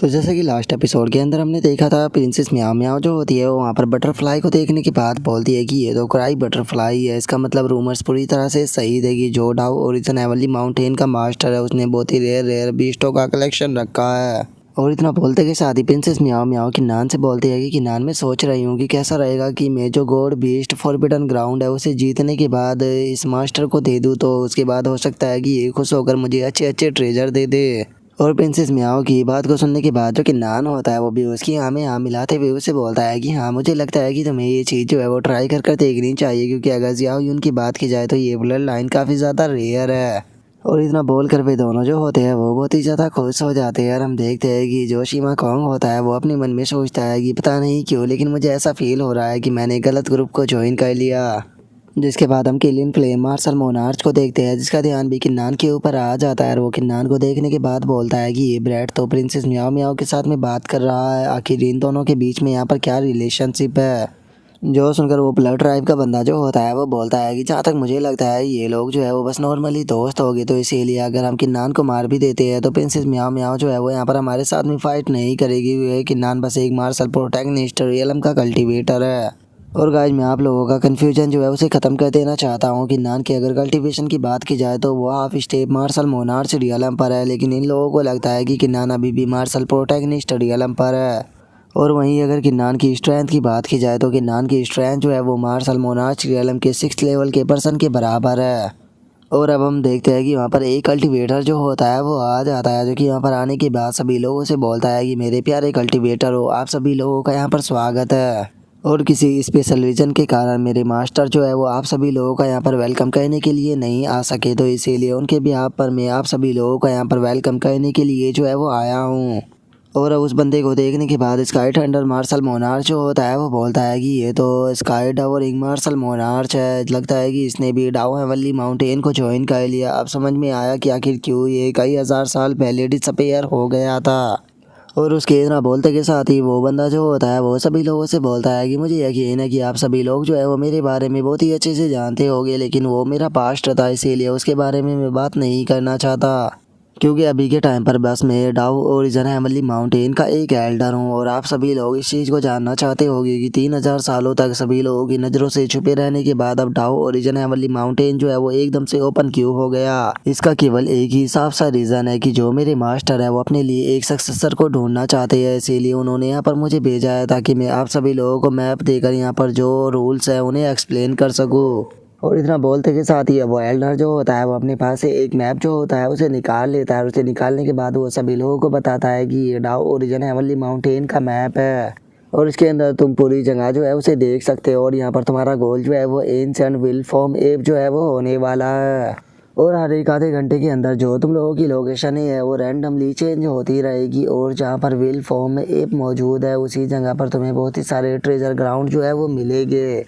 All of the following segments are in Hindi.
तो जैसे कि लास्ट एपिसोड के अंदर हमने देखा था, प्रिंसेस म्याओ म्याओ जो होती है वो वहाँ पर बटरफ्लाई को देखने के बाद बोलती है कि ये तो क्राई बटरफ्लाई है। इसका मतलब रूमर्स पूरी तरह से सही है कि जो डाउ ओरिजिन एवरली माउंटेन का मास्टर है उसने बहुत ही रेयर रेयर बीस्टों का कलेक्शन रखा है। और इतना बोलते के साथ ही प्रिंसेस म्याओ म्याओ किन्नान से बोलती है कि किन्नान मैं सोच रही हूँ कि कैसा रहेगा कि मैं जो गॉड बीस्ट फॉरबिडन ग्राउंड है उसे जीतने के बाद इस मास्टर को दे दूँ, तो उसके बाद हो सकता है कि ये खुश होकर मुझे अच्छे अच्छे ट्रेजर दे दे। और प्रिंसेस म्याओ की बात को सुनने के बाद जो किन्नान होता है वो भी उसकी हाँ में हाँ मिलाते हुए उसे बोलता है कि हाँ मुझे लगता है कि तुम्हें ये चीज़ जो है वो ट्राई कर देखनी चाहिए, क्योंकि अगर जियाओ यून की बात की जाए तो ये ब्लड लाइन काफ़ी ज़्यादा रेयर है। और इतना बोल कर वे दोनों जो होते हैं वो बहुत ही ज़्यादा खुश हो जाते हैं। और हम देखते हैं कि जो शिमा कॉन्ग होता है वो अपने मन में सोचता है कि पता नहीं क्यों लेकिन मुझे ऐसा फील हो रहा है कि मैंने गलत ग्रुप को ज्वाइन कर लिया। जिसके बाद हम किलियन फ्लेम मार्शल मोनार्च को देखते हैं, जिसका ध्यान भी किन्नान के ऊपर आ जाता है। और वो किन्नान को देखने के बाद बोलता है कि ये ब्रैड तो प्रिंसेस म्याओ म्याओ के साथ में बात कर रहा है, आखिर इन दोनों के बीच में यहाँ पर क्या रिलेशनशिप है। जो सुनकर वो ब्लड ट्राइब का बंदा जो होता है वो बोलता है कि जहाँ तक मुझे लगता है ये लोग जो है वो बस नॉर्मली दोस्त हो गए, तो इसीलिए अगर हम किन्नान को मार भी देते हैं तो प्रिंसेस म्याओ म्याओ जो है वो यहाँ पर हमारे साथ में फाइट नहीं करेगी। ये किन्नान बस एक मार्शल प्रोटैगनिस्ट रियलम का कल्टीवेटर है। और गाइज मैं आप लोगों का कन्फ्यूजन जो है उसे ख़त्म कर देना चाहता हूँ कि नान की अगर कल्टीवेशन की बात की जाए तो वो half step marshal monarch realm पर है, लेकिन इन लोगों को लगता है कि किन्नान अभी भी मार्शल प्रोटैगनिस्ट रियलम पर है। और वहीं अगर किन्नान की स्ट्रेंथ की बात की जाए तो किन्नान की स्ट्रेंथ जो है वो मार्शल मोनार्च रियलम के 6th लेवल के पर्सन के बराबर है। और अब हम देखते हैं कि वहाँ पर एक कल्टीवेटर जो होता है वो आ जाता है, जो कि यहाँ पर आने के बाद सभी लोगों से बोलता है कि मेरे प्यारे कल्टीवेटर हो, आप सभी लोगों का यहाँ पर स्वागत है। और किसी स्पेशल रीजन के कारण मेरे मास्टर जो है वो आप सभी लोगों का यहाँ पर वेलकम करने के लिए नहीं आ सके, तो इसीलिए उनके बिहाफ पर मैं आप सभी लोगों का यहाँ पर वेलकम करने के लिए जो है वो आया हूँ। और अब उस बंदे को देखने के बाद स्काई थंडर मार्शल मोनार्च जो होता है वो बोलता है कि ये तो स्काई टावरिंग मार्शल मोनार्च है, लगता है कि इसने भी डाउ हेवनली माउंटेन को ज्वाइन कर लिया। अब समझ में आया कि आखिर क्यों ये कई हज़ार साल पहले डिसअपीयर हो गया था। और उसके इतना बोलते के साथ ही वो बंदा जो होता है वो सभी लोगों से बोलता है कि मुझे यकीन है कि आप सभी लोग जो है वो मेरे बारे में बहुत ही अच्छे से जानते होंगे, लेकिन वो मेरा पास्ट था इसीलिए उसके बारे में मैं बात नहीं करना चाहता, क्योंकि अभी के टाइम पर बस मैं डाउ ओरिजिन हेवनली माउंटेन का एक एल्डर हूँ। और आप सभी लोग इस चीज़ को जानना चाहते होंगे कि 3000 सालों तक सभी लोगों की नज़रों से छुपे रहने के बाद अब डाउ ओरिजिन हेवनली माउंटेन जो है वो एकदम से ओपन क्यों हो गया। इसका केवल एक ही साफ सा रीज़न है कि जो मेरे मास्टर है वो अपने लिए एक सक्सेसर को ढूंढना चाहते हैं, इसीलिए उन्होंने यहाँ पर मुझे भेजा है ताकि मैं आप सभी लोगों को मैप देकर यहाँ पर जो रूल्स है उन्हें एक्सप्लेन कर सकूँ। और इतना बोलते के साथ ही वो एल्डर जो होता है वो अपने पास से एक मैप जो होता है उसे निकाल लेता है। उसे निकालने के बाद वो सभी लोगों को बताता है कि ये डाउ ओरिजिन हेवनली माउंटेन का मैप है और इसके अंदर तुम पूरी जगह जो है उसे देख सकते हो। और यहाँ पर तुम्हारा गोल जो है वो एंशिएंट विल फॉर्म एप जो है वो होने वाला है। और हर एक आधे घंटे के अंदर जो तुम लोगों की लोकेशन है वो रैंडमली चेंज होती रहेगी, और जहाँ पर विल फॉर्म एप मौजूद है उसी जगह पर तुम्हें बहुत ही सारे ट्रेजर ग्राउंड जो है वो मिलेंगे।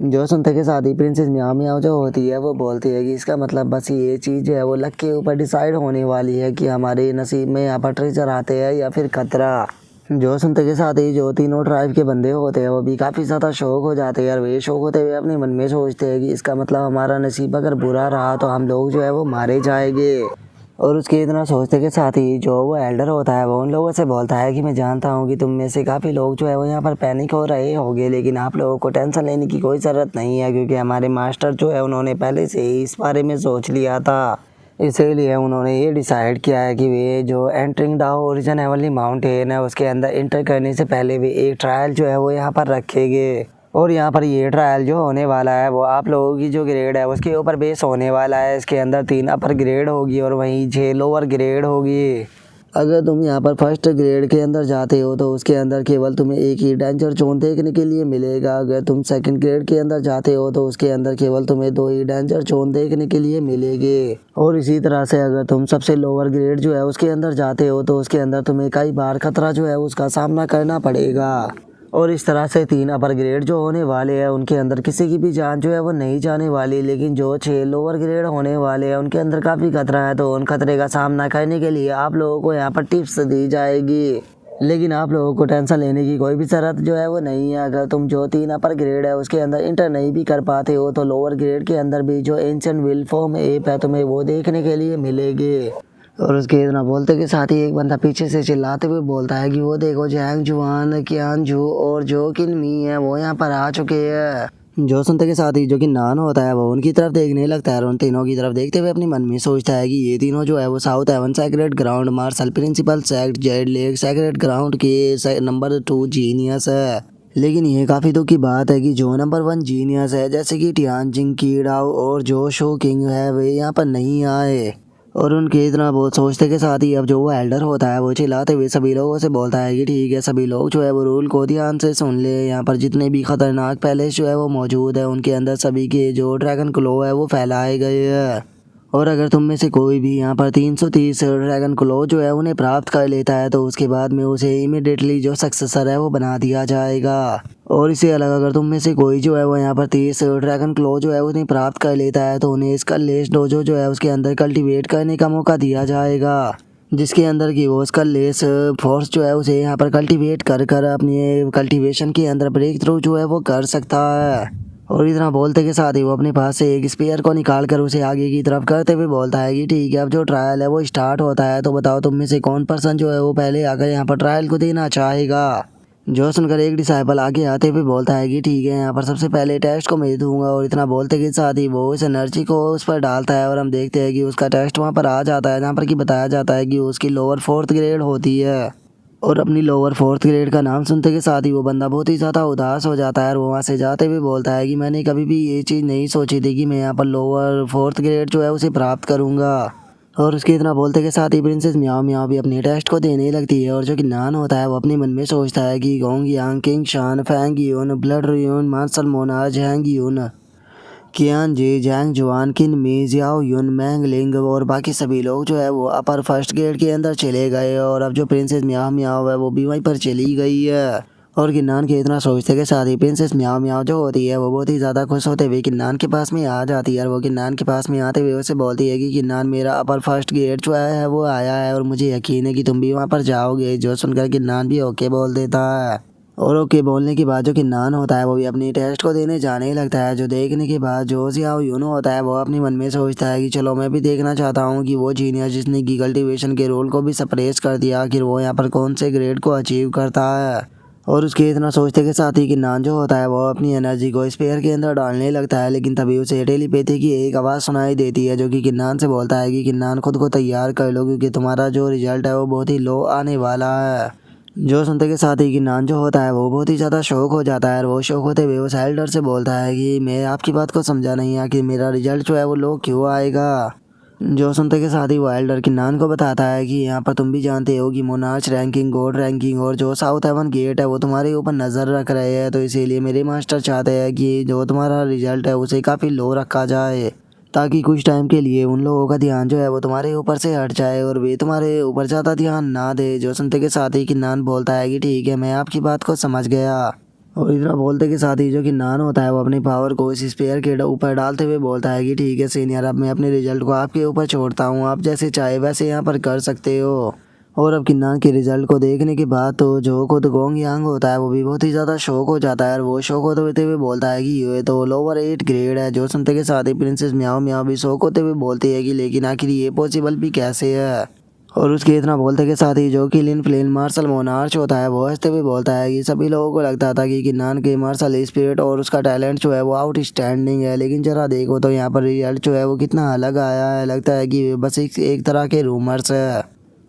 जो सुनते के साथ ही प्रिंसेस म्याओ म्याओ जो होती है वो बोलती है कि इसका मतलब बस ये चीज़ जो है वो लक के ऊपर डिसाइड होने वाली है कि हमारे नसीब में यहाँ पर ट्रेजर आते हैं या फिर खतरा। जो सुनते के साथ ही जो तीनों ट्राइब के बंदे होते हैं वो भी काफ़ी ज़्यादा शौक हो जाते हैं, और वे शौक होते हुए अपने मन में सोचते हैं कि इसका मतलब हमारा नसीब अगर बुरा रहा तो हम लोग जो है वो मारे जाएंगे। और उसके इतना सोचते के साथ ही जो वो एल्डर होता है वो उन लोगों से बोलता है कि मैं जानता हूँ कि तुम में से काफ़ी लोग जो है वो यहाँ पर पैनिक हो रहे होंगे, लेकिन आप लोगों को टेंशन लेने की कोई ज़रूरत नहीं है, क्योंकि हमारे मास्टर जो है उन्होंने पहले से ही इस बारे में सोच लिया था। इसीलिए उन्होंने ये डिसाइड किया है कि वे जो एंटरिंग डाउ ओरिजिन हेवनली माउंटेन है उसके अंदर इंटर करने से पहले वे एक ट्रायल जो है वो यहाँ पर रखेंगे। और यहाँ पर ये ट्रायल जो होने वाला है वो आप लोगों की जो ग्रेड है उसके ऊपर बेस होने वाला है। इसके अंदर 3 अपर ग्रेड होगी और वहीं 6 लोअर ग्रेड होगी। अगर तुम यहाँ पर फर्स्ट ग्रेड के अंदर जाते हो तो उसके अंदर केवल तुम्हें एक ही डेंजर जोन देखने के लिए मिलेगा। अगर तुम सेकंड ग्रेड के अंदर जाते हो तो उसके अंदर केवल तुम्हें 2 ही डेंजर जोन देखने के लिए मिलेंगे। और इसी तरह से अगर तुम सबसे लोअर ग्रेड जो है उसके अंदर जाते हो तो उसके अंदर तुम्हें कई बार खतरा जो है उसका सामना करना पड़ेगा। और इस तरह से 3 अपर ग्रेड जो होने वाले हैं उनके अंदर किसी की भी जान जो है वो नहीं जाने वाली, लेकिन जो 6 लोअर ग्रेड होने वाले हैं उनके अंदर काफ़ी खतरा है। तो उन खतरे का सामना करने के लिए आप लोगों को यहाँ पर टिप्स दी जाएगी, लेकिन आप लोगों को टेंशन लेने की कोई भी ज़रूरत जो है वो नहीं है। अगर तुम जो 3 अपर ग्रेड है उसके अंदर इंटर नहीं भी कर पाते हो तो लोअर ग्रेड के अंदर भी जो एंशिएंट विल फॉर्म एप है तुम्हें वो देखने के लिए मिलेगी। और उसके इतना बोलते के साथ ही एक बंदा पीछे से चिल्लाते हुए बोलता है कि वो देखो जैंग जुआन कियान जू और जो किन मी है वो यहाँ पर आ चुके हैं। जो सुनते के साथ ही जो कि नान होता है वो उनकी तरफ देखने लगता है और उन तीनों की तरफ देखते हुए अपनी मन में सोचता है कि ये तीनों जो है वो south haven sacred ground marshal principal sect jade lake sacred ground के नंबर 2 जीनियस है। लेकिन ये काफ़ी दुख की बात है कि जो नंबर 1 जीनियस है जैसे कि टियानजिंग कीड़ाओ और जो शो किंग है वे यहाँ पर नहीं आए। और उनके इतना बहुत सोचते के साथ ही अब जो वो एल्डर होता है वो चिल्लाते हुए सभी लोगों से बोलता है कि ठीक है सभी लोग जो है वो रूल को ध्यान से सुन ले। यहाँ पर जितने भी खतरनाक पैलेस जो है वो मौजूद है उनके अंदर सभी के जो ड्रैगन क्लो है वो फैलाए गए हैं। और अगर तुम में से कोई भी यहाँ पर 330 ड्रैगन क्लो जो है उन्हें प्राप्त कर लेता है तो उसके बाद में उसे इमिडिएटली जो सक्सेसर है वो बना दिया जाएगा। और इससे अलग अगर तुम में से कोई जो है वो यहाँ पर 30 ड्रैगन क्लो जो है उन्हें प्राप्त कर लेता है तो उन्हें इसका लेस डोजो जो है उसके अंदर कल्टीवेट करने का मौका दिया जाएगा, जिसके अंदर की वो उसका लेस फोर्स जो है उसे यहाँ पर कल्टीवेट कर कर अपनी कल्टीवेशन के अंदर ब्रेक थ्रू जो है वो कर सकता है। और इतना बोलते के साथ ही वो अपने पास से एक स्पेयर को निकाल कर उसे आगे की तरफ करते हुए बोलता है कि ठीक है अब जो ट्रायल है वो स्टार्ट होता है तो बताओ तुम में से कौन पर्सन जो है वो पहले आकर यहाँ पर ट्रायल को देना चाहेगा। जो सुनकर एक डिसाइपल आगे आते हुए बोलता है कि ठीक है यहाँ पर सबसे पहले टेस्ट को मैं दूंगा। और इतना बोलते के साथ ही वो इस एनर्जी को उस पर डालता है और हम देखते हैं कि उसका टेस्ट वहाँ पर आ जाता है जहाँ पर कि बताया जाता है कि उसकी लोअर 4th ग्रेड होती है। और अपनी लोअर 4th ग्रेड का नाम सुनते के साथ ही वो बंदा बहुत ही ज़्यादा उदास हो जाता है और वो वहाँ से जाते हुए बोलता है कि मैंने कभी भी ये चीज़ नहीं सोची थी कि मैं यहाँ पर लोअर 4th ग्रेड जो है उसे प्राप्त करूँगा। और उसके इतना बोलते के साथ ही प्रिंसेस म्याओ म्याओ भी अपने टेस्ट को देने लगती है। और जो कि नान होता है वो अपने मन में सोचता है कि Gong Yang Qing Shan Fang Yun ब्लड रियून मार्शल मोनाज हैंग यून कियान जी जैंग जुआन किन मी जियाओ युन मैंग लिंग और बाकी सभी लोग जो है वो अपर फर्स्ट गेट के अंदर चले गए। और अब जो प्रिंसेस म्याओ म्याओ है वो भी वहीं पर चली गई है। और किन्नान के इतना सोचते के साथ ही प्रिंसेस म्याओ म्याओ जो होती है वो बहुत ही ज़्यादा खुश होते हुए किन्नान के पास में आ जाती है। और वो किन्नान के पास में आते हुए उसे बोलती है कि किन्नान मेरा अपर फर्स्ट गेट जो है वो आया है और मुझे यकीन है कि तुम भी वहाँ पर जाओगे। जो सुनकर किन्नान भी ओके बोल देता है। और ओके बोलने के बाद जो किन्नान होता है वो भी अपनी टेस्ट को देने जाने लगता है। जो देखने के बाद जो जियाओ यूनो होता है वो अपने मन में सोचता है कि चलो मैं भी देखना चाहता हूँ कि वो जीनियस जिसने की कल्टीवेशन के रोल को भी सप्रेस कर दिया आखिर वो यहाँ पर कौन से ग्रेड को अचीव करता है। और उसके इतना सोचते के साथ ही किन्नान जो होता है वो अपनी एनर्जी को स्पेयर के अंदर डालने लगता है। लेकिन तभी उसे टेलीपैथी की एक आवाज़ सुनाई देती है जो कि किन्नान से बोलता है कि किन्नान खुद को तैयार कर लो क्योंकि तुम्हारा जो रिजल्ट है वो बहुत ही लो आने वाला है। जो सुनते के साथ ही किन्नान जो होता है वो बहुत ही ज़्यादा शौक हो जाता है और वो शौक होते हुए उस एल्डर से बोलता है कि मैं आपकी बात को समझा नहीं आखिर मेरा रिजल्ट जो है वो लो क्यों आएगा। जो सुनते के साथ ही वो एल्डर किन्नान को बताता है कि यहाँ पर तुम भी जानते हो कि मोनार्च रैंकिंग गॉड रैंकिंग और जो साउथ हेवन गेट है वो तुम्हारे ऊपर नज़र रख रहे हैं तो इसीलिए मेरे मास्टर चाहते हैं कि जो तुम्हारा रिजल्ट है उसे काफ़ी लो रखा जाए ताकि कुछ टाइम के लिए उन लोगों का ध्यान जो है वो तुम्हारे ऊपर से हट जाए और वे तुम्हारे ऊपर ज़्यादा ध्यान ना दे। जो सुनते के साथ ही किन्नान बोलता है कि ठीक है मैं आपकी बात को समझ गया। और इतना बोलते के साथ ही जो किन्नान होता है वो अपनी पावर को इस स्पेयर के ऊपर डालते हुए बोलता है कि ठीक है सीनियर अब मैं अपने रिजल्ट को आपके ऊपर छोड़ता हूँ, आप जैसे चाहे वैसे यहाँ पर कर सकते हो। और अब किन्नान के रिजल्ट को देखने के बाद तो जो खुद गोंग यांग होता है वो भी बहुत ही ज़्यादा शौक हो जाता है और वो शौक होते हुए बोलता है कि ये तो लोअर 8 ग्रेड है। जो सुनते के साथ ही प्रिंसेस म्याओ म्याओ भी शौक होते हुए बोलती है कि लेकिन आखिर ये पॉसिबल भी कैसे है। और उसके इतना बोलते के साथ ही जो कि लिन फ्लेन मार्शल मोनार्च होता है वो हंसते हुए बोलता है कि सभी लोगों को लगता था कि किन्नान के मार्शल स्पिरिट और उसका टैलेंट जो है वो आउटस्टैंडिंग है, लेकिन जरा देखो तो यहाँ पर रिजल्ट जो है वो कितना अलग आया है। लगता है कि बस एक तरह के रूमर्स है।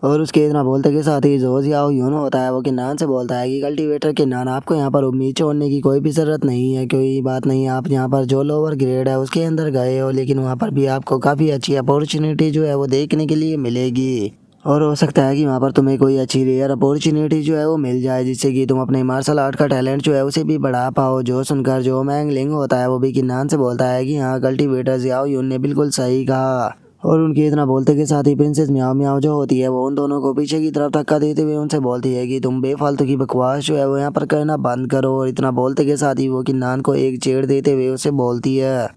और उसके इतना बोलते के साथ ही जो जियाओ यूनो होता है वो किन्नान से बोलता है कि कल्टीवेटर किन्नान आपको यहाँ पर उम्मीद छोड़ने की कोई भी ज़रूरत नहीं है, कोई बात नहीं। आप यहाँ पर जो लोअर ग्रेड है उसके अंदर गए हो लेकिन वहाँ पर भी आपको काफ़ी अच्छी अपॉर्चुनिटी जो है वो देखने के लिए मिलेगी। और हो सकता है कि वहाँ पर तुम्हें कोई अच्छी रेयर अपॉर्चुनिटी जो है वो मिल जाए जिससे कि तुम अपने मार्शल आर्ट का टैलेंट जो है उसे भी बढ़ा पाओ। जो सुनकर जो मैंग लिंग होता है वो भी किन्नान से बोलता है कि हाँ कल्टीवेटर जियाओ यून ने बिल्कुल सही कहा। और उनके इतना बोलते के साथ ही प्रिंसेस म्याओ म्याओ जो होती है वो उन दोनों को पीछे की तरफ धक्का देते हुए उनसे बोलती है कि तुम बेफालतू की बकवास जो है वो यहाँ पर करना बंद करो। और इतना बोलते के साथ ही वो किन्नान को एक चेड़ देते हुए उसे बोलती है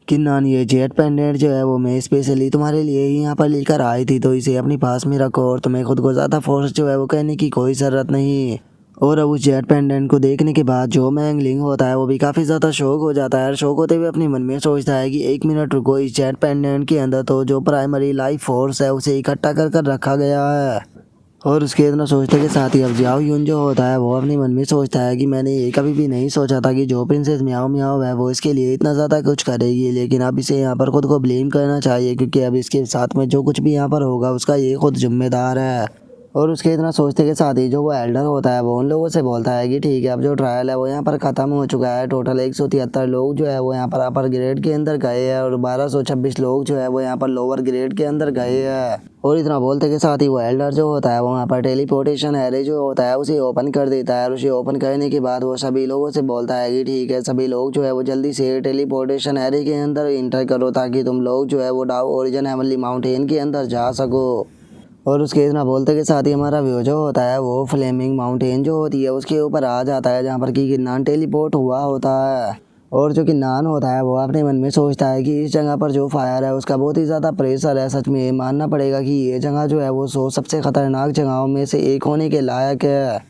किन्नान ये जेट पेंडेंट जो है वो मैं स्पेशली तुम्हारे लिए ही यहाँ पर लेकर आई थी तो इसे अपनी पास में रखो और तुम्हें खुद को ज़्यादा फोर्स जो है वो कहने की कोई ज़रूरत नहीं। और अब उस जेट पेंडेंट को देखने के बाद जो मैंग लिंग होता है वो भी काफ़ी ज़्यादा शौक हो जाता है और शौक होते हुए अपने मन में सोचता है कि एक मिनट रुको, इस जेट पेंडेंट के अंदर तो जो प्राइमरी लाइफ फोर्स है उसे इकट्ठा कर कर रखा गया है। और उसके इतना सोचते के साथ ही अब जियाओ यून जो होता है वो अपने मन में सोचता है कि मैंने ये कभी भी नहीं सोचा था कि जो प्रिंसेस म्याओ म्याओ है वो इसके लिए इतना ज़्यादा कुछ करेगी, लेकिन अब इसे यहाँ पर खुद को ब्लेम करना चाहिए क्योंकि अब इसके साथ में जो कुछ भी यहाँ पर होगा उसका ये खुद जिम्मेदार है। और उसके इतना सोचते के साथ ही जो वो एल्डर होता है वो उन लोगों से बोलता है कि ठीक है, अब जो ट्रायल है वो यहाँ पर ख़त्म हो चुका है। टोटल 173 लोग जो है वो यहाँ पर अपर ग्रेड के अंदर गए हैं और 1226 लोग जो है वो यहाँ पर लोअर ग्रेड के अंदर गए हैं। और इतना बोलते के साथ ही वो एल्डर जो होता है वो वहाँ पर टेलीपोर्टेशन एरे जो होता है उसे ओपन कर देता है और उसे ओपन करने के बाद वो सभी लोगों से बोलता है कि ठीक है, सभी लोग जो है वो जल्दी से टेलीपोर्टेशन एरे के अंदर इंटर करो ताकि तुम लोग जो है वो डाउ ओरिजिन हेवनली माउंटेन के अंदर जा सको। और उसके इतना बोलते के साथ ही हमारा व्यू जो होता है वो फ्लेमिंग माउंटेन जो होती है उसके ऊपर आ जाता है जहाँ पर कि किन्नान टेलीपोर्ट हुआ होता है। और जो किन्नान होता है वो अपने मन में सोचता है कि इस जगह पर जो फायर है उसका बहुत ही ज़्यादा प्रेशर है। सच में ये मानना पड़ेगा कि ये जगह जो है वो सबसे ख़तरनाक जगहों में से एक होने के लायक है।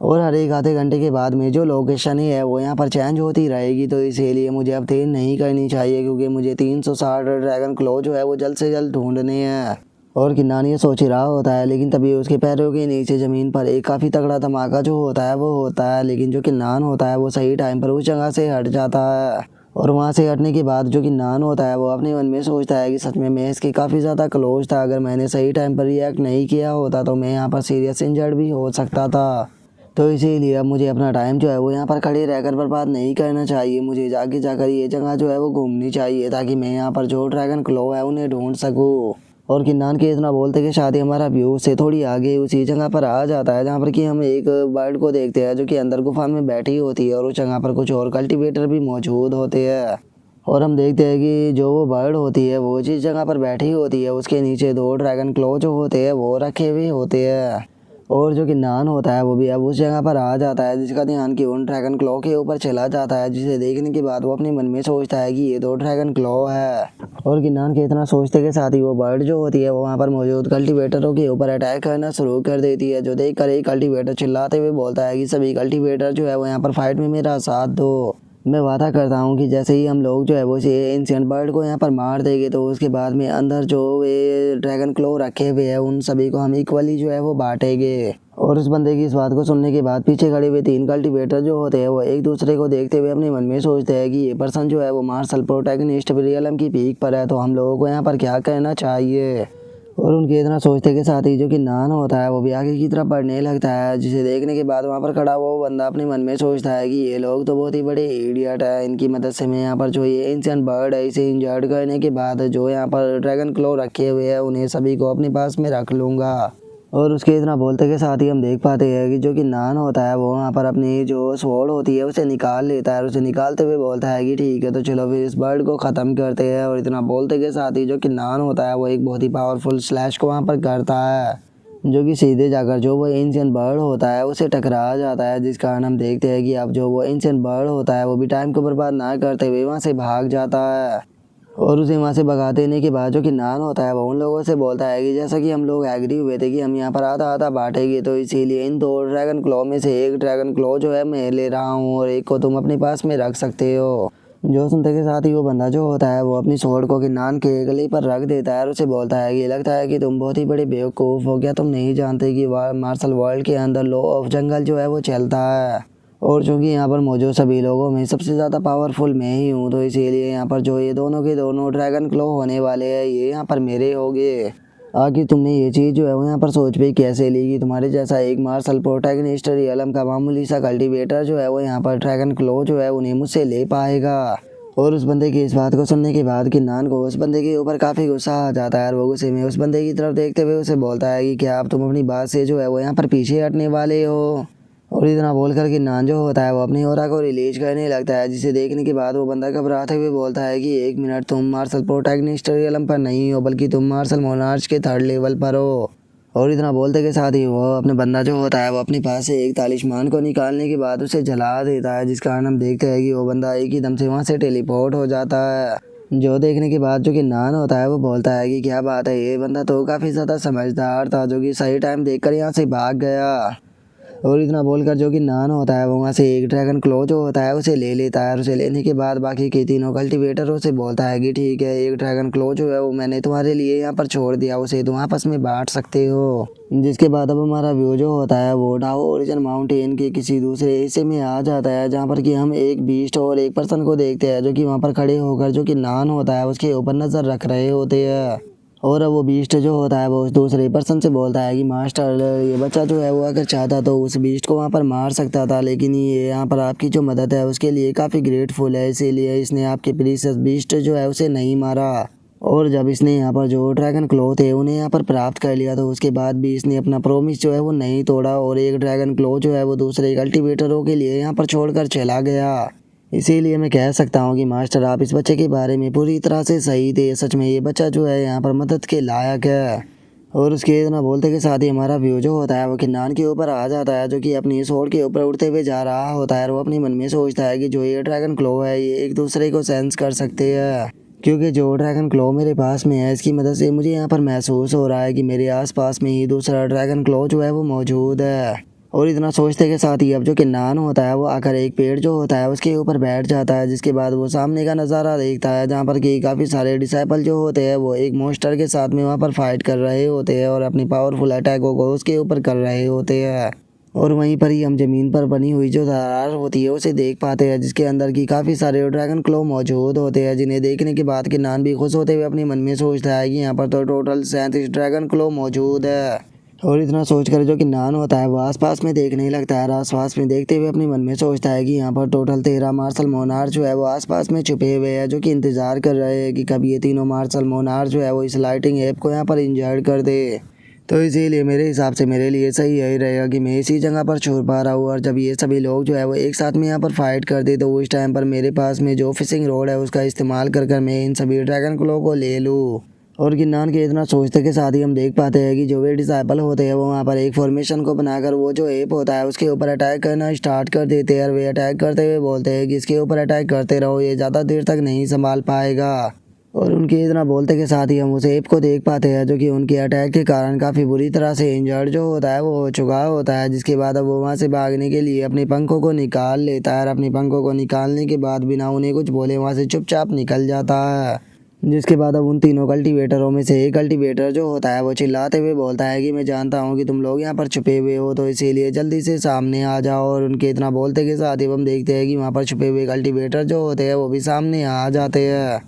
और हर एक आधे घंटे के बाद में जो लोकेशन है वो यहाँ पर चेंज होती रहेगी, तो इसीलिए मुझे अब देर नहीं करनी चाहिए क्योंकि मुझे 360 ड्रैगन क्लो जो है वो जल्द से जल्द ढूंढने हैं। और किन्नान ये सोच ही रहा होता है लेकिन तभी उसके पैरों के नीचे ज़मीन पर एक काफ़ी तगड़ा धमाका जो होता है वो होता है, लेकिन जो किन्नान होता है वो सही टाइम पर उस जगह से हट जाता है। और वहाँ से हटने के बाद जो किन्नान होता है वो अपने मन में सोचता है कि सच में मैं इसके काफ़ी ज़्यादा क्लोज था, अगर मैंने सही टाइम पर रिएक्ट नहीं किया होता तो मैं यहाँ पर सीरियस इंजर्ड भी हो सकता था। तो इसीलिए अब मुझे अपना टाइम जो है वो यहाँ पर खड़े रहकर बर्बाद नहीं करना चाहिए, मुझे जाके जाकर ये जगह जो है वो घूमनी चाहिए ताकि मैं यहाँ पर जो ड्रैगन क्लो है उन्हें ढूंढ सकूँ। और किन्नान के इतना बोलते कि शादी हमारा व्यू से थोड़ी आगे उसी जगह पर आ जाता है जहाँ पर कि हम एक बर्ड को देखते हैं जो कि अंदर गुफा में बैठी होती है और उस जगह पर कुछ और कल्टीवेटर भी मौजूद होते हैं। और हम देखते हैं कि जो वो बर्ड होती है वो जिस जगह पर बैठी होती है उसके नीचे 2 ड्रैगन क्लो जो होते हैं वो रखे हुए होते हैं। और जो किन्नान होता है वो भी अब उस जगह पर आ जाता है जिसका ध्यान कि उन ड्रैगन क्लो के ऊपर चला जाता है, जिसे देखने के बाद वो अपने मन में सोचता है कि ये 2 ड्रैगन क्लो है। और किन्नान के इतना सोचते के साथ ही वो बर्ड जो होती है वो वहाँ पर मौजूद कल्टीवेटरों के ऊपर अटैक करना शुरू कर देती है, जो देख कर एक कल्टीवेटर चिल्लाते हुए बोलता है कि सभी कल्टीवेटर जो है वो यहाँ पर फाइट में मेरा साथ दो। मैं वादा करता हूँ कि जैसे ही हम लोग जो है वो एंशिएंट बर्ड को यहाँ पर मार देंगे तो उसके बाद में अंदर जो वे ड्रैगन क्लो रखे हुए हैं उन सभी को हम इक्वली जो है वो बांटेंगे। और उस बंदे की इस बात को सुनने के बाद पीछे खड़े हुए 3 कल्टीवेटर जो होते हैं वो एक दूसरे को देखते हुए अपने मन में सोचते हैं कि ये पर्सन जो है वो मार्शल प्रोटैगनिस्ट रियलम की पीक पर है, तो हम लोगों को यहाँ पर क्या करना चाहिए। और उनके इतना सोचते के साथ ही जो किन्नान होता है वो भी आगे की तरफ बढ़ने लगता है, जिसे देखने के बाद वहाँ पर खड़ा वो बंदा अपने मन में सोचता है कि ये लोग तो बहुत ही बड़े इडियट है, इनकी मदद से मैं यहाँ पर जो ये एंशिएंट बर्ड है इसे इंजर्ड करने के बाद जो यहाँ पर ड्रैगन क्लो रखे हुए हैं उन्हें सभी को अपने पास में रख लूँगा। और उसके इतना बोलते के साथ ही हम देख पाते हैं कि जो किन्नान होता है वो वहाँ पर अपनी जो स्वॉर्ड होती है उसे निकाल लेता है और उसे निकालते हुए बोलता है कि ठीक है, तो चलो फिर इस बर्ड को ख़त्म करते हैं। और इतना बोलते के साथ ही जो किन्नान होता है वो एक बहुत ही पावरफुल स्लैश को वहाँ पर करता है जो कि सीधे जाकर जो वो एंशिएंट बर्ड होता है उसे टकरा जाता है, जिस कारण हम देखते हैं कि अब जो वो एंशिएंट बर्ड होता है वो भी टाइम को बर्बाद ना करते हुए वहाँ से भाग जाता है। और उसे वहाँ से भगा देने के बाद जो किन्नान होता है वो उन लोगों से बोलता है कि जैसा कि हम लोग एग्री हुए थे कि हम यहाँ पर आधा आधा बांटेंगे, तो इसीलिए इन 2 ड्रैगन क्लो में से एक ड्रैगन क्लो जो है मैं ले रहा हूँ और एक को तुम अपने पास में रख सकते हो। जो सुनते के साथ ही वो बंदा जो होता है वो अपनी स्वॉर्ड को किन्नान के गले पर रख देता है और उसे बोलता है कि लगता है कि तुम बहुत ही बड़े बेवकूफ़ हो, क्या तुम नहीं जानते कि मार्शल वर्ल्ड के अंदर लॉ ऑफ जंगल जो है वो चलता है। और चूँकि यहाँ पर मौजूद सभी लोगों में सबसे ज़्यादा पावरफुल मैं ही हूँ, तो इसीलिए यहाँ पर जो ये दोनों के दोनों ड्रैगन क्लो होने वाले हैं ये यहाँ पर मेरे होंगे। आखिर तुमने ये चीज़ जो है वो यहाँ पर सोच भी कैसे ली कि तुम्हारे जैसा एक मार्शल प्रोटैगनिस्ट रियलम का मामूली सा कल्टीवेटर जो है वो यहाँ पर ड्रैगन क्लो जो है उन्हें मुझसे ले पाएगा। और उस बंदे की इस बात को सुनने के बाद किन्नान को उस बंदे के ऊपर काफ़ी गुस्सा आ जाता है और वो गुस्से में उस बंदे की तरफ देखते हुए उसे बोलता है कि क्या आप तुम अपनी बात से जो है वो यहाँ पर पीछे हटने वाले हो। और इतना बोलकर किन्नान जो होता है वो अपनी ऑरा को रिलीज करने लगता है, जिसे देखने के बाद वो बंदा घबराते हुए बोलता है कि 1 मिनट, तुम मार्शल प्रोटैगनिस्ट रियलम पर नहीं हो बल्कि तुम मार्शल मोनार्च के 3rd लेवल पर हो। और इतना बोलते के साथ ही वो अपने बंदा जो होता है वो अपने पास से एक तालिस्मान को निकालने के बाद उसे जला देता है, जिस कारण हम देखते हैं कि वो बंदा एक ही दम से वहाँ से टेलीपोर्ट हो जाता है। जो देखने के बाद जो किन्नान होता है वो बोलता है कि क्या बात है, ये बंदा तो काफ़ी ज़्यादा समझदार था जो कि सही टाइम देखकर यहाँ से भाग गया। और इतना बोलकर जो कि नान होता है वो वहाँ से एक ड्रैगन क्लो जो होता है उसे ले लेता है और उसे लेने के बाद बाकी के तीनों कल्टीवेटरों से बोलता है कि ठीक है, एक ड्रैगन क्लो जो है वो मैंने तुम्हारे लिए यहाँ पर छोड़ दिया, उसे तुम आपस में बांट सकते हो। जिसके बाद अब हमारा व्यू जो होता है वो डाओ ओरिजिन माउंटेन के किसी दूसरे हिस्से में आ जाता है, जहाँ पर कि हम एक बीस्ट और एक पर्सन को देखते हैं जो कि वहाँ पर खड़े होकर जो कि नान होता है उसके ऊपर नज़र रख रहे होते हैं। और अब वो बीस्ट जो होता है वो उस दूसरे पर्सन से बोलता है कि मास्टर, ये बच्चा जो है वो अगर चाहता तो उस बीस्ट को वहाँ पर मार सकता था, लेकिन ये यहाँ पर आपकी जो मदद है उसके लिए काफ़ी ग्रेटफुल है, इसीलिए इसने आपके प्रीशियस बीस्ट जो है उसे नहीं मारा। और जब इसने यहाँ पर जो ड्रैगन क्लो थे उन्हें यहाँ पर प्राप्त कर लिया तो उसके बाद भी इसने अपना प्रोमिस जो है वो नहीं तोड़ा और एक ड्रैगन क्लो जो है वो दूसरे कल्टीवेटरों के लिए यहाँ पर छोड़कर चला गया। इसीलिए मैं कह सकता हूँ कि मास्टर आप इस बच्चे के बारे में पूरी तरह से सही थे, सच में ये बच्चा जो है यहाँ पर मदद के लायक है। और उसके इतना बोलते के साथ ही हमारा व्यू जो होता है वो किन्नान के ऊपर आ जाता है जो कि अपनी स्वॉर्ड के ऊपर उड़ते हुए जा रहा होता है और वो अपने मन में सोचता है कि जो ये ड्रैगन क्लो है ये एक दूसरे को सेंस कर सकते हैं, क्योंकि जो ड्रैगन क्लो मेरे पास में है इसकी मदद से मुझे यहाँ पर महसूस हो रहा है कि मेरे आसपास में ही दूसरा ड्रैगन क्लो जो है वो मौजूद है। और इतना सोचते के साथ ही अब जो कि नान होता है वो आकर एक पेड़ जो होता है उसके ऊपर बैठ जाता है, जिसके बाद वो सामने का नज़ारा देखता है जहाँ पर कि काफ़ी सारे डिसाइपल जो होते हैं वो एक मॉन्स्टर के साथ में वहाँ पर फाइट कर रहे होते हैं और अपनी पावरफुल अटैकों को उसके ऊपर कर रहे होते हैं। और वहीं पर ही हम ज़मीन पर बनी हुई जो दरार होती है उसे देख पाते हैं, जिसके अंदर की काफ़ी सारे ड्रैगन क्लो मौजूद होते हैं, जिन्हें देखने के बाद कि नान भी खुश होते हुए अपने मन में सोचता है कि यहाँ पर तो टोटल 37 ड्रैगन क्लो मौजूद है। और इतना सोचकर जो कि नान होता है वो आसपास में देखने लगता है, आसपास में देखते हुए अपने मन में सोचता है कि यहाँ पर टोटल 13 मार्शल मोनार्च जो है वो आसपास में छुपे हुए हैं, जो कि इंतज़ार कर रहे हैं कि कभी ये तीनों मार्शल मोनार्च जो है वो इस लाइटिंग ऐप को यहाँ पर इंजर्ड कर दे। तो इसीलिए मेरे हिसाब से मेरे लिए सही यही रहेगा कि मैं इसी जगह पर छुप पा रहा हूँ, और जब ये सभी लोग जो है वो एक साथ में यहाँ पर फाइट कर दे तो उस टाइम पर मेरे पास में जो फिशिंग रोड है उसका इस्तेमाल कर मैं इन सभी ड्रैगन क्लो को ले लूँ। और गिन्नान के इतना सोचते के साथ ही हम देख पाते हैं कि जो वे डिसाइपल होते हैं वो वहाँ पर एक फॉर्मेशन को बनाकर वो जो एप होता है उसके ऊपर अटैक करना स्टार्ट कर देते हैं, और वे अटैक करते हुए बोलते हैं कि इसके ऊपर अटैक करते रहो, ये ज़्यादा देर तक नहीं संभाल पाएगा। और उनके इतना बोलते के साथ ही हम उस एप को देख पाते हैं जो कि उनके अटैक के कारण काफ़ी बुरी तरह से इंजर्ड जो होता है वो हो चुका होता है, जिसके बाद अब वो वहाँ से भागने के लिए अपने पंखों को निकाल लेता है और अपने पंखों को निकालने के बाद बिना उन्हें कुछ बोले वहाँ से चुपचाप निकल जाता है। जिसके बाद अब उन तीनों कल्टीवेटरों में से एक कल्टीवेटर जो होता है वो चिल्लाते हुए बोलता है कि मैं जानता हूँ कि तुम लोग यहाँ पर छुपे हुए हो, तो इसीलिए जल्दी से सामने आ जाओ। और उनके इतना बोलते के साथ ही हम देखते हैं कि वहाँ पर छुपे हुए कल्टीवेटर जो होते हैं वो भी सामने आ जाते हैं,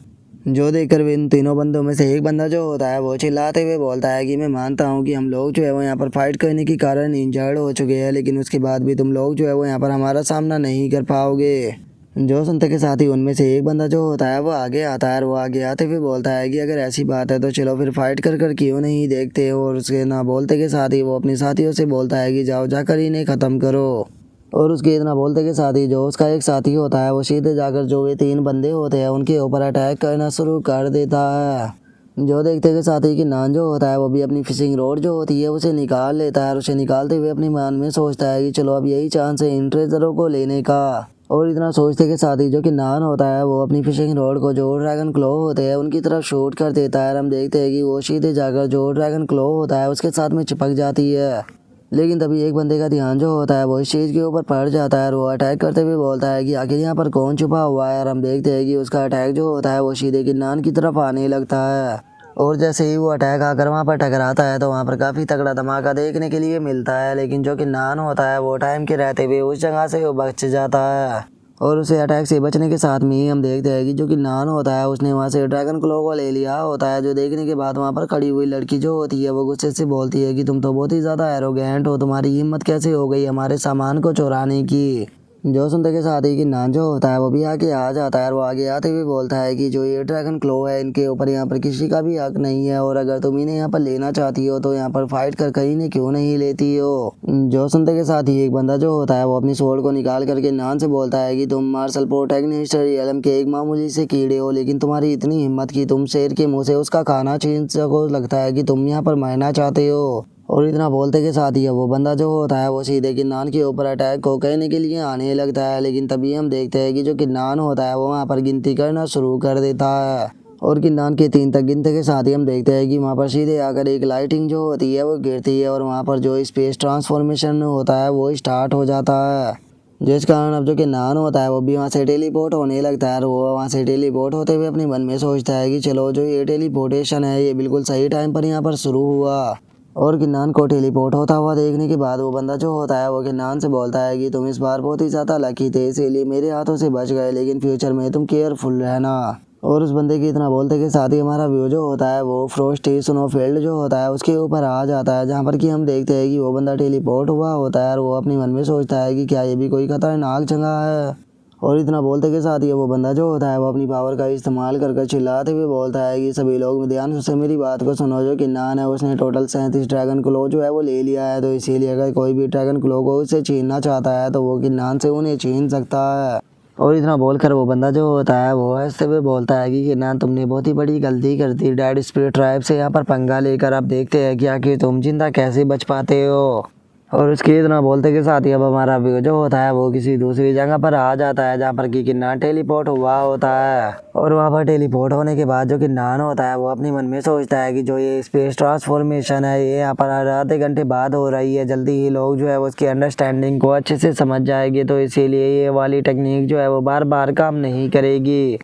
जो देखकर वे इन तीनों बंदों में से एक बंदा जो होता है वो चिल्लाते हुए बोलता है कि मैं मानता हूँ कि हम लोग जो है वो यहाँ पर फाइट करने के कारण इंजर्ड हो चुके हैं, लेकिन उसके बाद भी तुम लोग जो है वो यहाँ पर हमारा सामना नहीं कर पाओगे। जो सुनते के साथ ही उनमें से एक बंदा जो होता है वो आगे आता है और वो आगे आते हुए बोलता है कि अगर ऐसी बात है तो चलो फिर फाइट कर क्यों नहीं देखते। और उसके ना बोलते के साथ ही वो अपने साथियों से बोलता है कि जाओ जाकर इन्हें ख़त्म करो। और उसके इतना बोलते के साथ ही जो उसका एक साथी होता है वो सीधे जाकर जो वे तीन बंदे होते हैं उनके ऊपर अटैक करना शुरू कर देता है। जो देखते के साथ ही कि नान जो होता है वो भी अपनी फिशिंग रोड जो होती है उसे निकाल लेता है और उसे निकालते हुए अपने मन में सोचता है कि चलो अब यही चांस है इन ट्रेजरों को लेने का। और इतना सोचते के साथ ही जो कि नान होता है वो अपनी फिशिंग रोड को जो ड्रैगन क्लो होते हैं उनकी तरफ शूट कर देता है और हम देखते हैं कि वो सीधे जाकर जो ड्रैगन क्लो होता है उसके साथ में चिपक जाती है। लेकिन तभी एक बंदे का ध्यान जो होता है वो इस चीज़ के ऊपर पड़ जाता है और वो अटैक करते हुए बोलता है कि आखिर यहाँ पर कौन छुपा हुआ है, और हम देखते हैं कि उसका अटैक जो होता है वो सीधे किन्नान की तरफ आने लगता है। और जैसे ही वो अटैक आकर वहाँ पर टकराता है तो वहाँ पर काफ़ी तगड़ा धमाका देखने के लिए मिलता है, लेकिन जो कि नान होता है वो टाइम के रहते हुए उस जगह से वो बच जाता है। और उसे अटैक से बचने के साथ में ही हम देखते हैं कि जो कि नान होता है उसने वहाँ से ड्रैगन क्लो को ले लिया होता है, जो देखने के बाद वहाँ पर खड़ी हुई लड़की जो होती है वो गुस्से से बोलती है कि तुम तो बहुत ही ज़्यादा एरोगेंट हो, तुम्हारी हिम्मत कैसे हो गई हमारे सामान को चुराने की। जो सुनते के साथ ही कि नान जो होता है वो भी आगे आ जाता है और वो आगे आते हुए बोलता है कि जो ये ड्रैगन क्लो है इनके ऊपर यहाँ पर किसी का भी हक नहीं है, और अगर तुम इन्हें यहाँ पर लेना चाहती हो तो यहाँ पर फाइट कर इन्हें क्यों नहीं लेती हो। जो सुनते के साथ ही एक बंदा जो होता है वो अपनी स्वॉर्ड को निकाल करके नान से बोलता है कि तुम मार्शल प्रोटैगनिस्ट रियलम के एक मामूली से कीड़े हो, लेकिन तुम्हारी इतनी हिम्मत कि तुम शेर के मुँह से उसका खाना छीन सको, लगता है कि तुम यहाँ पर मरना चाहते हो। और इतना बोलते के साथ ही वो बंदा जो होता है वो सीधे किन्नान के ऊपर अटैक को कहने के लिए आने लगता है, लेकिन तभी हम देखते हैं कि जो किन्नान होता है वो वहाँ पर गिनती करना शुरू कर देता है। और किन्नान के 3 तक गिनते के साथ ही हम देखते हैं कि वहाँ पर सीधे आकर एक लाइटिंग जो होती है वो गिरती है और वहाँ पर जो स्पेस ट्रांसफॉर्मेशन होता है वो स्टार्ट हो जाता है, जिस कारण अब जो किन्नान होता है वो भी वहाँ से टेलीपोर्ट होने लगता है। और वो वहाँ से टेलीपोर्ट होते हुए अपने मन में सोचता है कि चलो जो ये टेलीपोर्टेशन है ये बिल्कुल सही टाइम पर यहाँ पर शुरू हुआ। और किन्नान को टेलीपोर्ट होता हुआ देखने के बाद वो बंदा जो होता है वो किन्नान से बोलता है कि तुम इस बार बहुत ही ज़्यादा लकी थे, इसीलिए मेरे हाथों से बच गए, लेकिन फ्यूचर में तुम केयरफुल रहना। और उस बंदे की इतना बोलते के साथ ही हमारा व्यू जो होता है वो फ्रोस्टी स्नोफील्ड जो होता है उसके ऊपर आ जाता है, जहाँ पर कि हम देखते हैं कि वो बंदा टेलीपोर्ट हुआ होता है और वो अपने मन में सोचता है कि क्या ये भी कोई खतरनाक जगह है। और इतना बोलते के साथ ही वो बंदा जो होता है वो अपनी पावर का इस्तेमाल कर चिल्लाते हुए बोलता है कि सभी लोग ध्यान से मेरी बात को सुनो, जो किन्नान है उसने टोटल 37 ड्रैगन क्लो जो है वो ले लिया है, तो इसीलिए अगर कोई भी ड्रैगन क्लो को उससे छीनना चाहता है तो वो किन्नान से उन्हें छीन सकता है। और इतना बोलकर वो बंदा जो होता है वो ऐसे हुए बोलता है कि किन्नान तुमने बहुत ही बड़ी गलती कर दी, डेड स्पिरिट ट्राइब से यहाँ पर पंगा लेकर अब देखते हैं कि आखिर तुम जिंदा कैसे बच पाते हो। और उसके इतना बोलते के साथ ही अब हमारा व्यू जो होता है वो किसी दूसरी जगह पर आ जाता है, जहाँ पर कि किन्नान टेलीपोर्ट हुआ होता है। और वहाँ पर टेलीपोर्ट होने के बाद जो किन्नान होता है वो अपने मन में सोचता है कि जो ये स्पेस ट्रांसफॉर्मेशन है ये यहाँ पर आधे घंटे बाद हो रही है, जल्दी ही लोग जो है उसकी अंडरस्टैंडिंग को अच्छे से समझ जाएंगे, तो इसीलिए ये वाली टेक्निक जो है वो बार बार काम नहीं करेगी।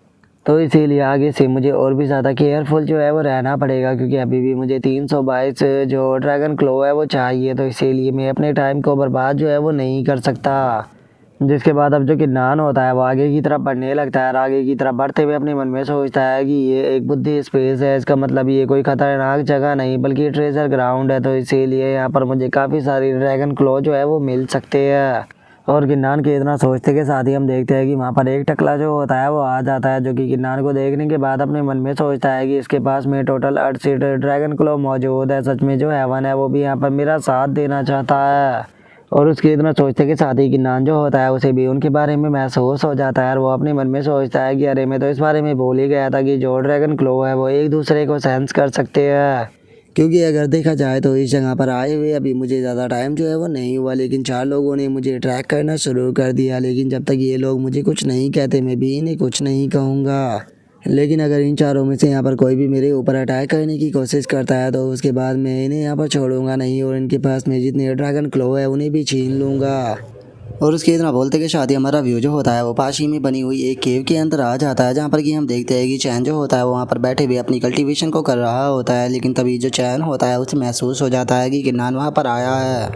तो इसीलिए आगे से मुझे और भी ज़्यादा केयरफुल जो है वो रहना पड़ेगा, क्योंकि अभी भी मुझे 322 जो ड्रैगन क्लो है वो चाहिए, तो इसीलिए मैं अपने टाइम को बर्बाद जो है वो नहीं कर सकता। जिसके बाद अब जो किन्नान होता है वो आगे की तरफ बढ़ने लगता है और आगे की तरफ बढ़ते हुए अपने मन में सोचता है कि ये एक बुद्धि स्पेस है, इसका मतलब ये कोई खतरनाक जगह नहीं बल्कि ट्रेजर ग्राउंड है, तो इसीलिए यहाँ पर मुझे काफ़ी सारी ड्रैगन क्लो जो है वो मिल सकते हैं। और किन्नान के इतना सोचते के साथ ही हम देखते हैं कि वहाँ पर एक टकला जो होता है वो आ जाता है, जो कि किन्नान को देखने के बाद अपने मन में सोचता है कि इसके पास में टोटल 68 ड्रैगन क्लो मौजूद है, सच में जो हेवन है वो भी यहाँ पर मेरा साथ देना चाहता है। और उसके इतना सोचते के साथ ही किन्नान जो होता है उसे भी उनके बारे में महसूस हो जाता है और वो अपने मन में सोचता है कि अरे मैं तो इस बारे में भूल ही गया था कि जो ड्रैगन क्लो है वो एक दूसरे को सेंस कर सकते हैं। क्योंकि अगर देखा जाए तो इस जगह पर आए हुए अभी मुझे ज़्यादा टाइम जो है वो नहीं हुआ, लेकिन 4 लोगों ने मुझे ट्रैक करना शुरू कर दिया, लेकिन जब तक ये लोग मुझे कुछ नहीं कहते मैं भी इन्हें कुछ नहीं कहूँगा। लेकिन अगर इन चारों में से यहाँ पर कोई भी मेरे ऊपर अटैक करने की कोशिश करता है तो उसके बाद मैं इन्हें यहाँ पर छोड़ूंगा नहीं और इनके पास में जितने ड्रैगन क्लो है उन्हें भी छीन लूँगा। और उसके इतना बोलते कि शादी हमारा व्यू जो होता है वो पाशी में बनी हुई एक केव के अंदर आ जाता है, जहाँ पर कि हम देखते हैं कि चैन जो होता है वो वहाँ पर बैठे हुए अपनी कल्टीवेशन को कर रहा होता है, लेकिन तभी जो चैन होता है उसे महसूस हो जाता है कि किन्नान वहाँ पर आया है।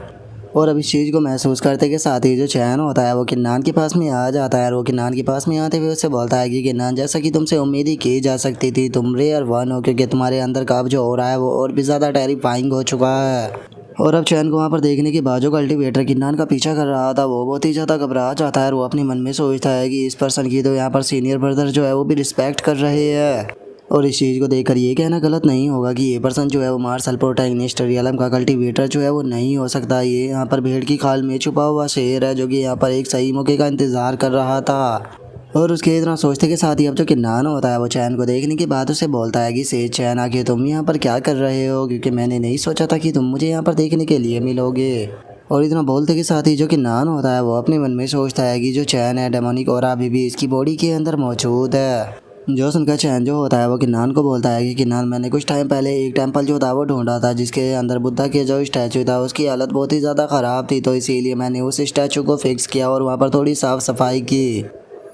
और अब इस चीज़ को महसूस करते के साथ ही जो चैन होता है वो किन्नान के पास में आ जाता है और वो किन्नान के पास में आते हुए उससे बोलता है कि किन्नान जैसा कि तुमसे उम्मीद ही की जा सकती थी, तुम रेयर वन हो, क्योंकि तुम्हारे अंदर का अब जो हो रहा है वो और भी ज़्यादा टेरिफाइंग हो चुका है। और अब चैन को वहाँ पर देखने के बाद जो कल्टीवेटर किन्नान का पीछा कर रहा था वो बहुत ही ज़्यादा घबरा जाता है और वो अपने मन में सोचता है कि इस पर्सन की तो यहाँ पर सीनियर ब्रदर जो है वो भी रिस्पेक्ट कर रहे हैं। और इस चीज़ को देखकर ये कहना गलत नहीं होगा कि ये पर्सन जो है वो मार्शल प्रोटैगनिस्ट रियलम का कल्टीवेटर जो है वो नहीं हो सकता। ये यहाँ पर भेड़ की खाल में छुपा हुआ शेर है जो कि यहाँ पर एक सही मौके का इंतज़ार कर रहा था। और उसके इतना सोचते के साथ ही अब जो किन्नान होता है वो चैन को देखने के बाद उसे बोलता है कि सेठ चैन आखिर तुम यहाँ पर क्या कर रहे हो, क्योंकि मैंने नहीं सोचा था कि तुम मुझे यहाँ पर देखने के लिए मिलोगे। और इतना बोलते के साथ ही जो किन्नान होता है वो अपने मन में सोचता है कि जो चैन है डेमोनिक और अभी भी इसकी बॉडी के अंदर मौजूद है। जो सुनकर चैन जो होता है वो किन्नान को बोलता है कि किन्नान मैंने कुछ टाइम पहले एक टेंपल जो था वो ढूंढा था जिसके अंदर बुद्धा के जो स्टैचू था उसकी हालत बहुत ही ज़्यादा ख़राब थी, तो इसीलिए मैंने उस स्टैचू को फिक्स किया और वहाँ पर थोड़ी साफ़ सफाई की।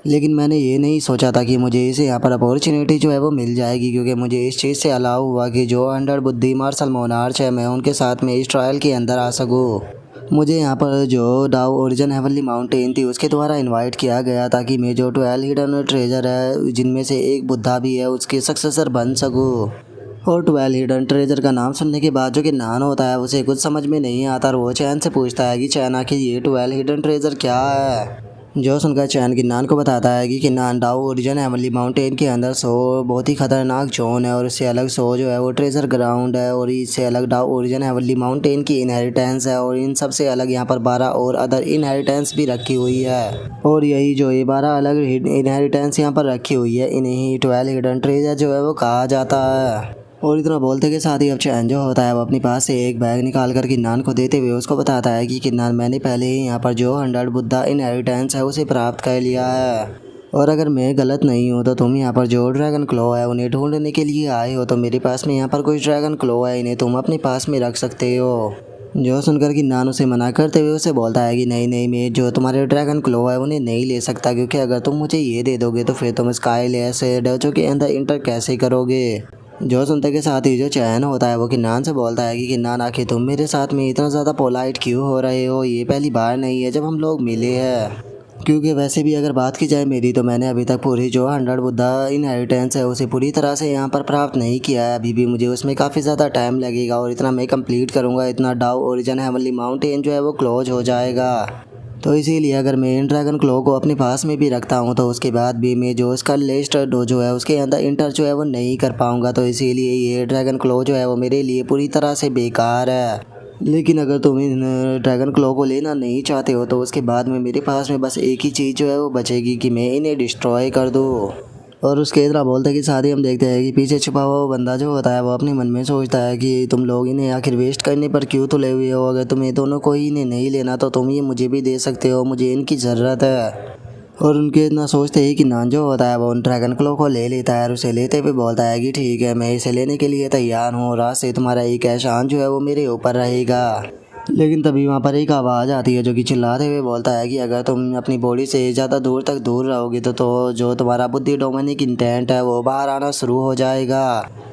लेकिन मैंने ये नहीं सोचा था कि मुझे इसे यहाँ पर अपॉर्चुनिटी जो है वो मिल जाएगी, क्योंकि मुझे इस चीज़ से अलाउ हुआ कि जो 100 बुद्धि मार्शल मोनार्च है मैं उनके साथ में इस ट्रायल के अंदर आ सकूँ। मुझे यहाँ पर जो डाउ ओरिजिन हेवनली माउंटेन थी उसके द्वारा इनवाइट किया गया ताकि मैं जो 12 हिडन ट्रेजर है जिनमें से एक बुद्धा भी है उसके सक्सेसर बन सकूँ। और 12 हिडन ट्रेजर का नाम सुनने के बाद जो कि नान होता है उसे कुछ समझ में नहीं आता और वो चैन से पूछता है कि चैन आखिर ये 12 हिडन ट्रेजर क्या है। जो सुनकर चैन किन्नान को बताता है कि किन्नान डाउ ओरिजिन हेवनली माउंटेन के अंदर बहुत ही खतरनाक जोन है और इससे अलग जो है वो ट्रेजर ग्राउंड है और इससे अलग डाउ ओरिजिन हेवनली माउंटेन की इनहेरिटेंस है और इन सब से अलग यहाँ पर 12 और अदर इनहेरिटेंस भी रखी हुई है। और यही जो ये 12 अलग इनहेरिटेंस यहाँ पर रखी हुई है इन्हें ही 12 हिडन ट्रेजर जो है वो कहा जाता है। और इतना बोलते के साथ ही अब चैन जो होता है वो अपने पास से एक बैग निकाल कर किन्नान को देते हुए उसको बताता है कि किन्नान मैंने पहले ही यहाँ पर जो 100 बुद्धा इनहेरिटेंस है उसे प्राप्त कर लिया है। और अगर मैं गलत नहीं हूँ तो तुम यहाँ पर जो ड्रैगन क्लो है उन्हें ढूंढने के लिए आए हो, तो मेरे पास में यहाँ पर कुछ ड्रैगन क्लो है, इन्हें तुम अपने पास में रख सकते हो। जो सुनकर कि नान उसे मना करते हुए उसे बोलता है कि नहीं नहीं, मैं जो तुम्हारे ड्रैगन क्लो है उन्हें नहीं ले सकता, क्योंकि अगर तुम मुझे ये दे दोगे तो फिर तुम स्काईलैश डचो के अंदर इंटर कैसे करोगे। जो सुनते के साथ ही जो चैन होता है वो किन्नान से बोलता है कि किन्नान, आखिर तुम मेरे साथ में इतना ज़्यादा पोलाइट क्यों हो रहे हो, ये पहली बार नहीं है जब हम लोग मिले हैं। क्योंकि वैसे भी अगर बात की जाए मेरी, तो मैंने अभी तक पूरी जो 100 बुद्धा इनहेरिटेंस है उसे पूरी तरह से यहाँ पर प्राप्त नहीं किया है। अभी भी मुझे उसमें काफ़ी ज़्यादा टाइम लगेगा, और इतना मैं कंप्लीट करूँगा इतना डाउ ओरिजिन हेवनली माउंटेन जो है वो क्लोज हो जाएगा। तो इसीलिए अगर मैं इन ड्रैगन क्लो को अपने पास में भी रखता हूँ तो उसके बाद भी मैं जो इसका लेस्ट डोजो है उसके अंदर इंटर जो है वो नहीं कर पाऊँगा। तो इसीलिए ये ड्रैगन क्लो जो है वो मेरे लिए पूरी तरह से बेकार है। लेकिन अगर तुम इन ड्रैगन क्लो को लेना नहीं चाहते हो तो उसके बाद में मेरे पास में बस एक ही चीज़ जो है वो बचेगी कि मैं इन्हें डिस्ट्रॉय कर दूँ। और उसके इतना बोलते कि साथ ही हम देखते हैं कि पीछे छुपा हुआ वो बंदा जो होता है वो अपने मन में सोचता है कि तुम लोग इन्हें आखिर वेस्ट करने पर क्यों तुले हुए हो, अगर तुम्हें दोनों को ही इन्हें नहीं लेना तो तुम ये मुझे भी दे सकते हो, मुझे इनकी ज़रूरत है। और उनके इतना सोचते ही कि नान जो होता है वो उन ड्रैगन क्लो को ले लेता है और उसे लेते हुए बोलता है कि ठीक है, मैं इसे लेने के लिए तैयार हूँ, रात से तुम्हारा एक एहसान जो है वो मेरे ऊपर रहेगा। लेकिन तभी वहाँ पर एक आवाज़ आती है जो कि चिल्लाते हुए बोलता है कि अगर तुम अपनी बॉडी से ज़्यादा दूर तक दूर रहोगे तो जो तुम्हारा बुद्धि डोमिनिक इंटेंट है वो बाहर आना शुरू हो जाएगा।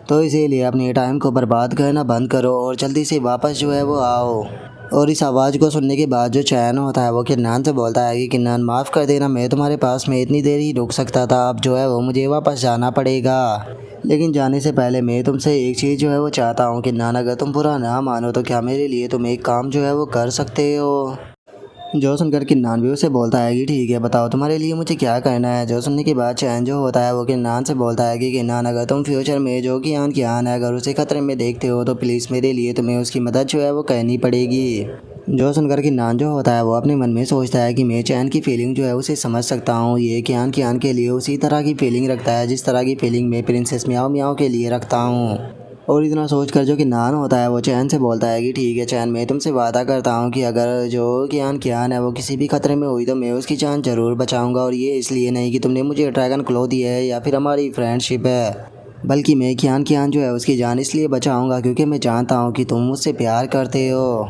तो इसीलिए अपने टाइम को बर्बाद करना बंद करो और जल्दी से वापस जो है वो आओ। और इस आवाज़ को सुनने के बाद जो चैन होता है वो किन्नान से बोलता है कि किन्नान, माफ़ कर देना, मैं तुम्हारे पास में इतनी देर ही रुक सकता था, अब जो है वो मुझे वापस जाना पड़ेगा। लेकिन जाने से पहले मैं तुमसे एक चीज़ जो है वो चाहता हूँ किन्नान, अगर तुम बुरा ना मानो तो क्या मेरे लिए तुम एक काम जो है वो कर सकते हो। जो सुनकर किन्नान भी उसे बोलता है कि ठीक है, बताओ तुम्हारे लिए मुझे क्या करना है। जो सुनने के बाद चैन जो होता है वो किन्नान से बोलता है कि किन्नान, अगर तुम फ्यूचर में जो कियान है अगर उसे खतरे में देखते हो तो प्लीज़ मेरे लिए तुम्हें उसकी मदद जो है वो करनी पड़ेगी। जो सुनकर किन्नान जो होता है वो अपने मन में सोचता है कि मैं चैन की फीलिंग जो है उसे समझ सकता हूँ, ये कियान के लिए उसी तरह की फीलिंग रखता है जिस तरह की फीलिंग मैं प्रिंसेस म्याओ म्याओ के लिए रखता हूँ। और इतना सोचकर जो किन्नान होता है वो चैन से बोलता है कि ठीक है चैन, मैं तुमसे वादा करता हूँ कि अगर जो कियान है वो किसी भी खतरे में हुई तो मैं उसकी जान ज़रूर बचाऊंगा, और ये इसलिए नहीं कि तुमने मुझे ड्रैगन क्लो दिया है या फिर हमारी फ्रेंडशिप है, बल्कि मैं कियान जो है उसकी जान इसलिए बचाऊंगा क्योंकि मैं जानता हूँ कि तुम मुझसे प्यार करते हो।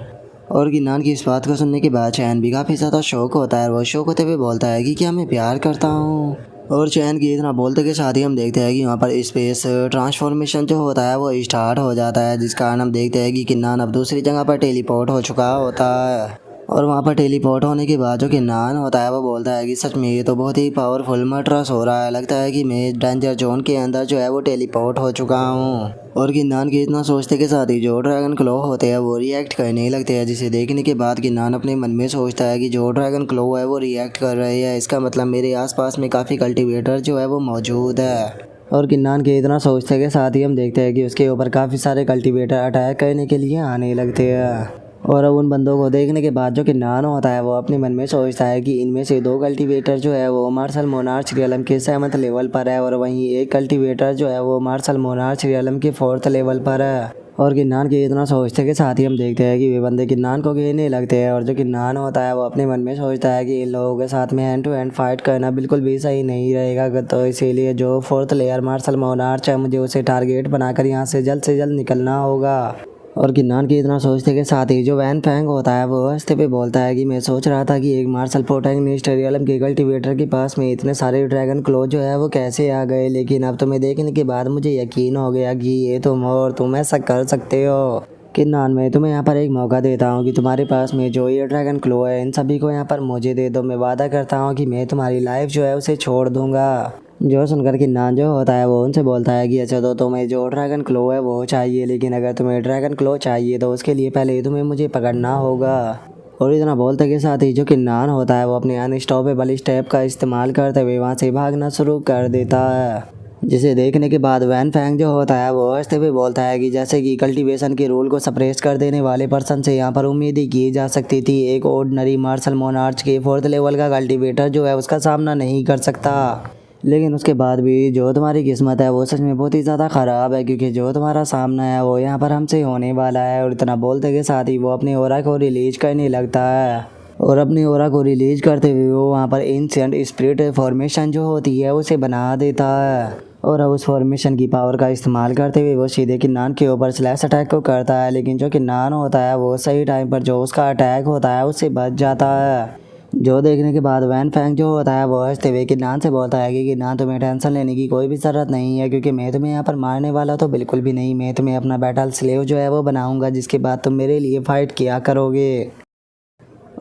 और किन्नान की इस बात को सुनने के बाद चैन भी काफ़ी ज़्यादा शौक होता है, और वो शौक होते हुए बोलता है कि क्या मैं प्यार करता हूँ। और चैन की इतना बोलते के साथ ही हम देखते हैं कि वहाँ पर स्पेस ट्रांसफॉर्मेशन जो होता है वो स्टार्ट हो जाता है, जिस कारण हम देखते हैं कि किन्नान अब दूसरी जगह पर टेलीपोर्ट हो चुका होता है। और वहाँ पर टेलीपोर्ट होने के बाद जो किन्नान होता है वो बोलता है कि सच में ये तो बहुत ही पावरफुल मटरस हो रहा है, लगता है कि मैं डेंजर जोन के अंदर जो है वो टेलीपोर्ट हो चुका हूँ। और किन्नान के इतना सोचते के साथ ही जो ड्रैगन क्लो होते हैं वो रिएक्ट करने लगते हैं, जिसे देखने के बाद किन्नान अपने मन में सोचता है कि जो ड्रैगन क्लो है वो रिएक्ट कर रहे हैं, इसका मतलब मेरे आसपास में काफ़ी कल्टीवेटर जो है वो मौजूद है। और किन्नान के इतना सोचते के साथ ही हम देखते हैं कि उसके ऊपर काफ़ी सारे कल्टीवेटर अटैक करने के लिए आने लगते हैं। और अब उन बंदों को देखने के बाद जो किन्नान होता है वो अपने मन में सोचता है कि इनमें से 2 कल्टीवेटर जो है वो मार्शल मोनार्च रियलम के 7th लेवल पर है, और वहीं एक कल्टीवेटर जो है वो मार्शल मोनार्च रियलम के 4th लेवल पर है। और किन्नान के इतना सोचते के साथ ही हम देखते हैं कि वे बंदे किन्नान को घेरने लगते हैं, और जो किन्नान होता है वो अपने मन में सोचता है कि इन लोगों के साथ में हैंड टू हैंड फाइट करना बिल्कुल भी सही नहीं रहेगा, तो इसीलिए जो 4th लेयर मार्शल मोनार्च है मुझे उसे टारगेट बनाकर यहाँ से जल्द निकलना होगा। और किन्नान की इतना सोचते के साथ ही जो वैन फैंग होता है वो हंसते पे बोलता है कि मैं सोच रहा था कि एक मार्शल प्रोटैगनिस्ट रियलम के कल्टीवेटर के पास में इतने सारे ड्रैगन क्लो जो है वो कैसे आ गए, लेकिन अब तुम्हें देखने के बाद मुझे यकीन हो गया कि ये तुम ऐसा कर सकते हो। किन्नान, मैं तुम्हें यहाँ पर एक मौका देता हूँ कि तुम्हारे पास में जो ये ड्रैगन क्लो है इन सभी को यहाँ पर मुझे दे दो, मैं वादा करता हूँ कि मैं तुम्हारी लाइफ जो है उसे छोड़ दूंगा। जो सुनकर किन्नान जो होता है वो उनसे बोलता है कि अच्छा, तो तुम्हें जो ड्रैगन क्लो है वो चाहिए, लेकिन अगर तुम्हें ड्रैगन क्लो चाहिए तो उसके लिए पहले तुम्हें मुझे पकड़ना होगा। और इतना बोलते के साथ ही जो किन्नान होता है वो अपने अनस्टॉपेबल स्टेप का इस्तेमाल करते हुए वहाँ से भागना शुरू कर देता है, जिसे देखने के बाद वैन फैंग जो होता है वो हंसते हुए बोलता है कि जैसे कि कल्टीवेशन के रूल को सप्रेस कर देने वाले पर्सन से यहाँ पर उम्मीद ही की जा सकती थी, एक ऑर्डिनरी मार्शल मोनार्च के 4th लेवल का कल्टीवेटर जो है उसका सामना नहीं कर सकता। लेकिन उसके बाद भी जो तुम्हारी किस्मत है वो सच में बहुत ही ज़्यादा ख़राब है, क्योंकि जो तुम्हारा सामना है वो यहाँ पर हमसे होने वाला है। और इतना बोलते के साथ ही वो अपने ऑरा को रिलीज करने लगता है। और अपनी ओरा को रिलीज करते हुए वो वहाँ पर एंशिएंट स्पिरिट फॉर्मेशन जो होती है उसे बना देता है। और अब उस फॉर्मेशन की पावर का इस्तेमाल करते हुए वो सीधे किन्नान के ऊपर स्लैश अटैक को करता है, लेकिन जो किन्नान होता है वो सही टाइम पर जो उसका अटैक होता है उससे बच जाता है। जो देखने के बाद वैन फैंग जो होता है वो हंसते हुए किन्नान से बोलता है कि किन्नान तुम्हें टेंशन लेने की कोई भी ज़रूरत नहीं है, क्योंकि मैं तुम्हें यहाँ पर मारने वाला तो बिल्कुल भी नहीं। मैं तुम्हें अपना बैटल स्लेव जो है वो बनाऊंगा, जिसके बाद तुम मेरे लिए फ़ाइट किया करोगे।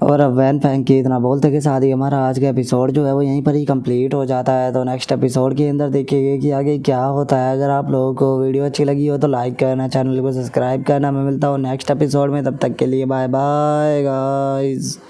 और अब वैन फैंग के इतना बोलते के साथ ही हमारा आज का एपिसोड जो है वो यहीं पर ही कंप्लीट हो जाता है। तो नेक्स्ट एपिसोड के अंदर देखेंगे कि आगे क्या होता है। अगर आप लोगों को वीडियो अच्छी लगी हो तो लाइक करना, चैनल को सब्सक्राइब करना। मैं मिलता हूँ नेक्स्ट एपिसोड में, तब तक के लिए बाय बाय गाइस।